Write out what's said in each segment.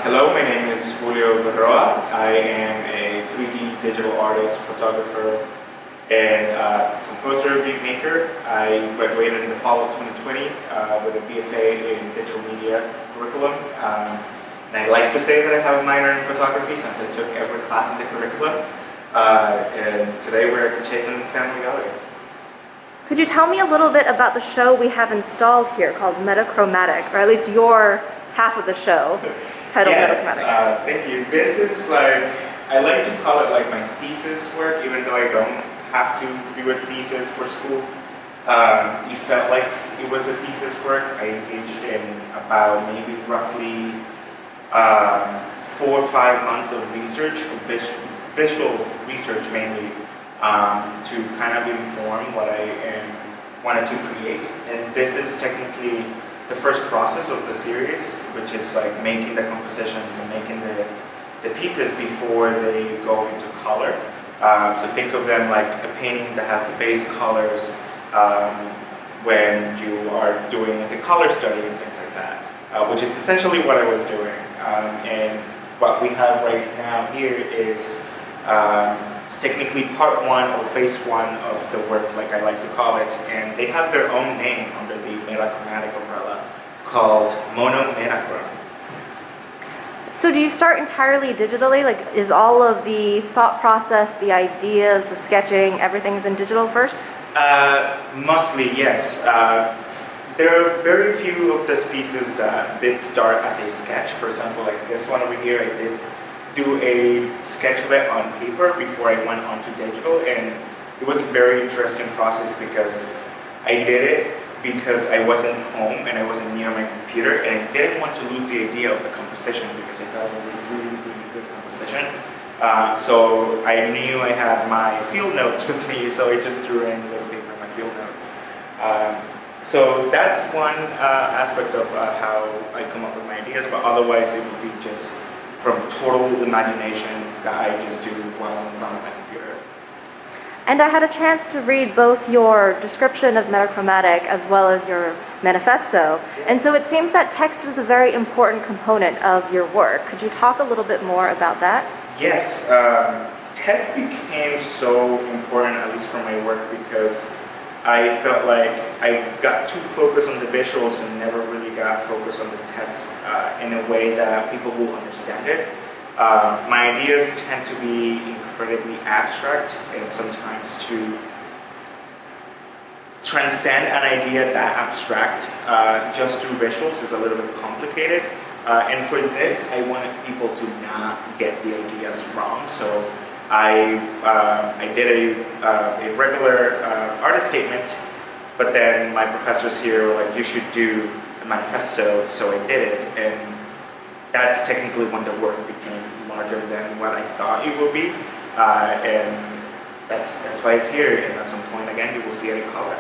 Hello, my name is Julio Berroa. I am a 3D digital artist, photographer, and composer, beat maker. I graduated in the fall of 2020 with a BFA in digital media curriculum. And I like to say that I have a minor in photography since I took every class in the curriculum. And today we're at the Chasen Family Gallery. Could you tell me a little bit about the show we have installed here called METACHROMATIC, or at least your half of the show, titled METACHROMATIC? Thank you. This is like, I like to call it like my thesis work, even though I don't have to do a thesis for school. It felt like it was a thesis work. I engaged in about maybe roughly 4 or 5 months of research, visual research mainly, to kind of inform what I wanted to create. And this is technically the first process of the series, which is like making the compositions and making the pieces before they go into color. So think of them like a painting that has the base colors when you are doing the color study and things like that, which is essentially what I was doing. And what we have right now here is technically part 1 or phase 1 of the work, like I like to call it, and they have their own name under the metachromatic umbrella called mono-metachrome. So do you start entirely digitally? Like, is all of the thought process, the ideas, the sketching, everything's in digital first? Mostly, yes. There are very few of these pieces that did start as a sketch. For example, like this one over here, I did do a sketch of it on paper before I went on to digital, and it was a very interesting process because I did it because I wasn't home and I wasn't near my computer, and I didn't want to lose the idea of the composition because I thought it was a really, really good composition. So I knew I had my field notes with me, so I just drew in a little bit of my field notes. So that's one aspect of how I come up with my ideas, but otherwise it would be just from total imagination that I just do while I'm in front of my computer. And I had a chance to read both your description of metachromatic as well as your manifesto. Yes. And so it seems that text is a very important component of your work. Could you talk a little bit more about that? Yes, text became so important, at least for my work, because I felt like I got too focused on the visuals and never really got focused on the text in a way that people will understand it. My ideas tend to be incredibly abstract, and sometimes to transcend an idea that abstract just through visuals is a little bit complicated. And for this, I wanted people to not get the ideas wrong. So I did a regular artist statement, but then my professors here were like, you should do a manifesto, so I did it. And that's technically when the work became larger than what I thought it would be. And that's why it's here, and at some point, again, you will see it in color.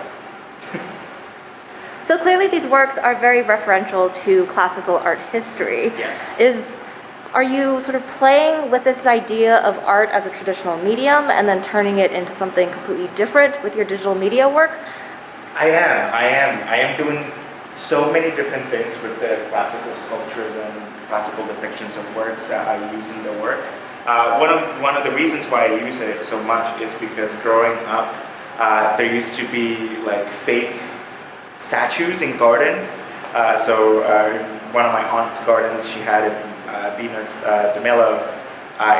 So clearly these works are very referential to classical art history. Yes. Are you sort of playing with this idea of art as a traditional medium and then turning it into something completely different with your digital media work? I am doing so many different things with the classical sculptures and classical depictions of works that I use in the work. One of the reasons why I use it so much is because growing up, there used to be like fake statues in gardens. One of my aunt's gardens, she had Venus de Milo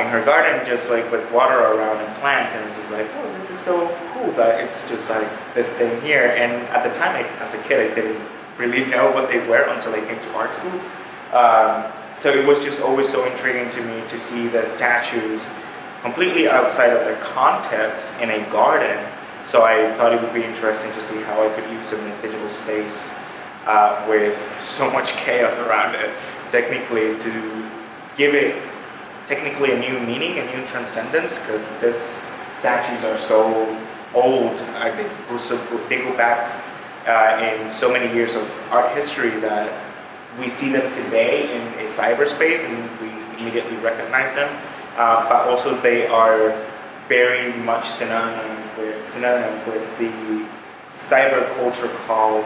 in her garden, just like with water around and plants, and it's just like, oh, this is so cool that it's just like this thing here. And at the time, as a kid, I didn't really know what they were until I came to art school. So it was just always so intriguing to me to see the statues completely outside of their context in a garden. So I thought it would be interesting to see how I could use them in a digital space with so much chaos around it, technically, to give it technically a new meaning, a new transcendence, because these statues are so old. They go back in so many years of art history that we see them today in a cyberspace and we immediately recognize them, but also they are very much synonym with the cyber culture called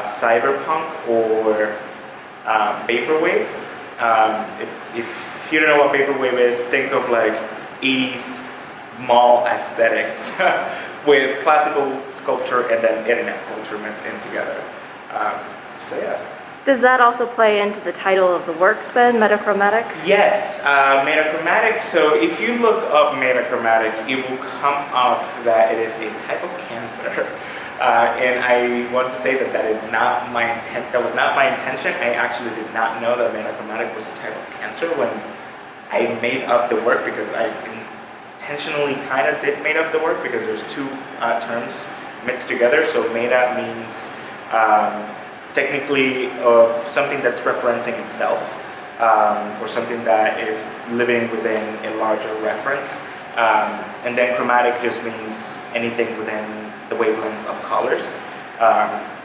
cyberpunk or vaporwave. If you don't know what vaporwave is, think of like 80s mall aesthetics with classical sculpture and then internet culture mixed in together. So yeah. Does that also play into the title of the works then, metachromatic? Yes, metachromatic. So if you look up metachromatic, it will come up that it is a type of cancer. And I want to say that that is not my intent. That was not my intention. I actually did not know that metachromatic was a type of cancer when I made up the work, because I intentionally kind of did made up the work because there's two terms mixed together. So meta means technically of something that's referencing itself, or something that is living within a larger reference. And then chromatic just means anything within the wavelength of colors.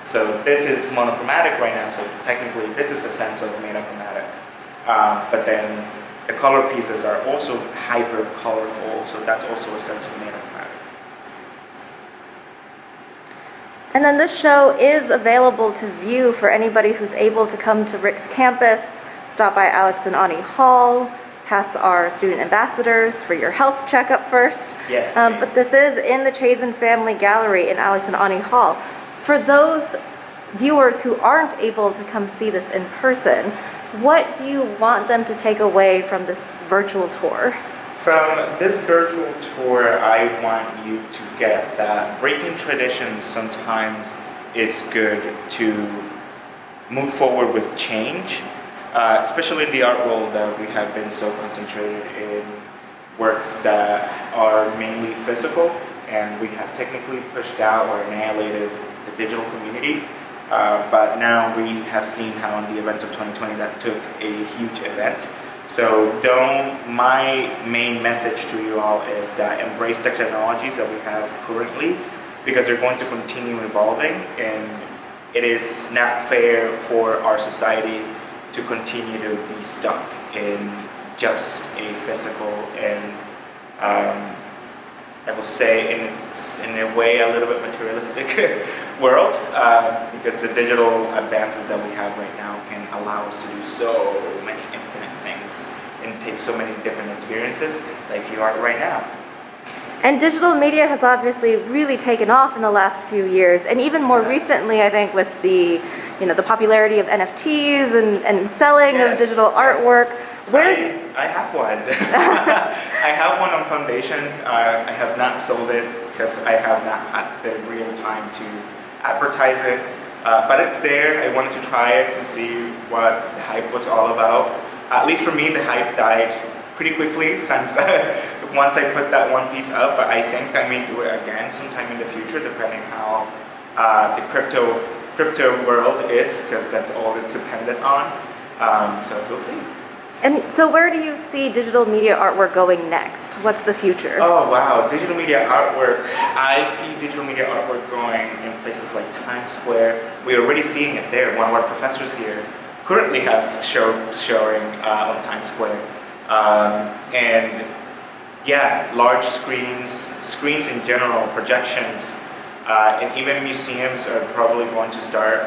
So this is monochromatic right now, so technically this is a sense of metachromatic. But then the color pieces are also hyper colorful, so that's also a sense of metachromatic. And then this show is available to view for anybody who's able to come to Rick's campus, stop by Alex and Ani Hall, pass our student ambassadors for your health checkup first. Yes, but this is in the Chazen Family Gallery in Alex and Ani Hall. For those viewers who aren't able to come see this in person, what do you want them to take away from this virtual tour? From this virtual tour, I want you to get that breaking traditions sometimes is good to move forward with change, especially in the art world that we have been so concentrated in works that are mainly physical, and we have technically pushed out or annihilated the digital community. But now we have seen how in the events of 2020 that took a huge event. So my main message to you all is that embrace the technologies that we have currently, because they're going to continue evolving, and it is not fair for our society to continue to be stuck in just a physical and I will say in a way a little bit materialistic world, because the digital advances that we have right now can allow us to do so many infinite things and take so many different experiences like you are right now. And digital media has obviously really taken off in the last few years, and even more recently, I think, with the popularity of NFTs and selling of digital artwork. I have one. I have one on Foundation. I have not sold it because I have not had the real time to advertise it. But it's there. I wanted to try it to see what the hype was all about. At least for me, the hype died pretty quickly since once I put that one piece up. But I think I may do it again sometime in the future, depending how the crypto world is, because that's all it's dependent on. So we'll see. And so where do you see digital media artwork going next? What's the future? Oh wow, digital media artwork. I see digital media artwork going in places like Times Square. We're already seeing it there. One of our professors here currently has showing on Times Square. And yeah, large screens in general, projections, and even museums are probably going to start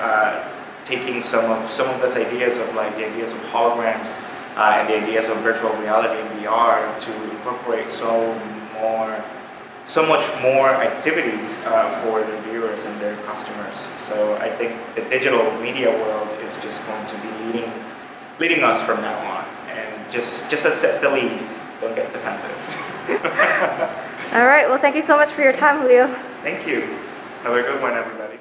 taking some of those ideas of like the ideas of holograms and the ideas of virtual reality and VR to incorporate so much more activities for their viewers and their customers. So I think the digital media world is just going to be leading us from now on. And just accept the lead. Don't get defensive. All right. Well, thank you so much for your time, Julio. Thank you. Have a good one, everybody.